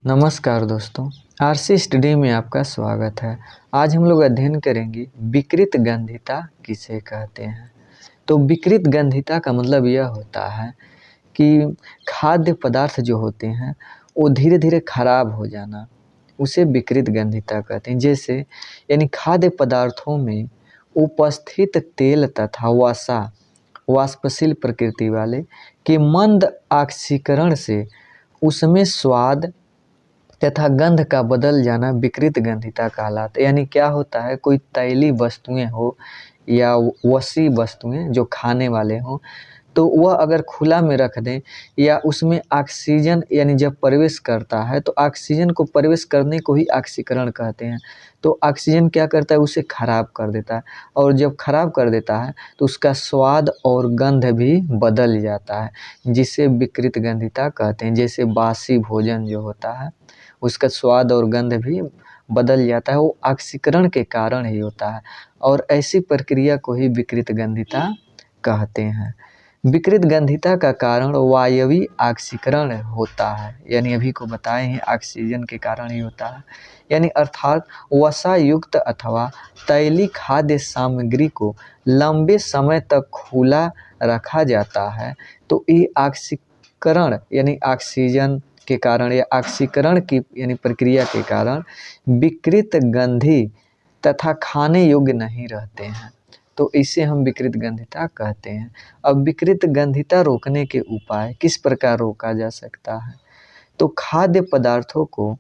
नमस्कार दोस्तों, RC study में आपका स्वागत है। आज हम लोग अध्ययन करेंगे विकृत गंधिता किसे कहते हैं। तो विकृत गंधिता का मतलब यह होता है कि खाद्य पदार्थ जो होते हैं वो धीरे धीरे खराब हो जाना, उसे विकृत गंधिता कहते हैं। जैसे यानी खाद्य पदार्थों में उपस्थित तेल तथा वसा वाष्पशील प्रकृति वाले के मंद ऑक्सीकरण से उसमें स्वाद तथा गंध का बदल जाना विकृत गंधिता कहलाता है। यानी क्या होता है, कोई तैलीय वस्तुएं हो या वसी वस्तुएं जो खाने वाले हों, तो वह अगर खुला में रख दें या उसमें ऑक्सीजन यानी जब प्रवेश करता है तो ऑक्सीजन को प्रवेश करने को ही ऑक्सीकरण कहते हैं। तो ऑक्सीजन क्या करता है, उसे खराब कर देता है, और जब खराब कर देता है तो उसका स्वाद और गंध भी बदल जाता है, जिसे विकृत गंधिता कहते हैं। जैसे बासी भोजन जो होता है उसका स्वाद और गंध भी बदल जाता है, वो ऑक्सीकरण के कारण ही होता है, और ऐसी प्रक्रिया को ही विकृत गंधिता कहते हैं। विकृत गंधिता का कारण वायवीय ऑक्सीकरण होता है, यानी अभी को बताए हैं ऑक्सीजन के कारण ही होता है। यानी अर्थात वसा युक्त अथवा तैलीय खाद्य सामग्री को लंबे समय तक खुला रखा जाता है तो ये ऑक्सीकरण यानी ऑक्सीजन के कारण या ऑक्सीकरण की यानी प्रक्रिया के कारण विकृत गंधी तथा खाने योग्य नहीं रहते हैं, तो इसे हम विकृत गंधिता कहते हैं। अब विकृत गंधिता रोकने के उपाय किस प्रकार रोका जा सकता है, तो खाद्य पदार्थों को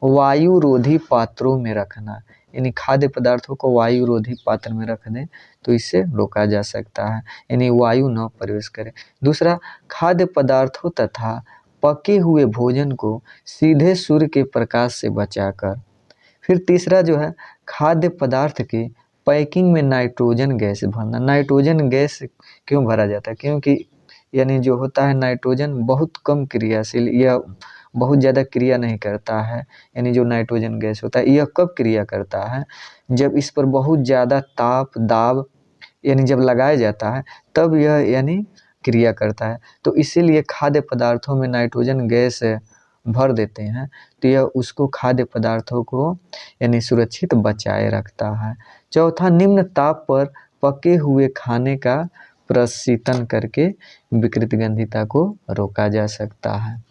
वायुरोधी पात्रों में रखना, यानी खाद्य पदार्थों को वायुरोधी पात्र में रख दें तो इसे रोका जा सकता है, यानी वायु न प्रवेश करे। दूसरा, खाद्य पदार्थों तथा पके हुए भोजन को सीधे सूर्य के प्रकाश से बचाकर। फिर तीसरा जो है, खाद्य पदार्थ के पैकिंग में नाइट्रोजन गैस भरना। नाइट्रोजन गैस क्यों भरा जाता है, क्योंकि यानी जो होता है नाइट्रोजन बहुत कम क्रियाशील या बहुत ज़्यादा क्रिया नहीं करता है। यानी जो नाइट्रोजन गैस होता है यह कब क्रिया करता है, जब इस पर बहुत ज़्यादा ताप दाब यानी जब लगाया जाता है तब यह यानी क्रिया करता है। तो इसीलिए खाद्य पदार्थों में नाइट्रोजन गैस भर देते हैं, तो यह उसको खाद्य पदार्थों को यानी सुरक्षित बचाए रखता है। चौथा, निम्न ताप पर पके हुए खाने का प्रशीतन करके विकृत गंधिता को रोका जा सकता है।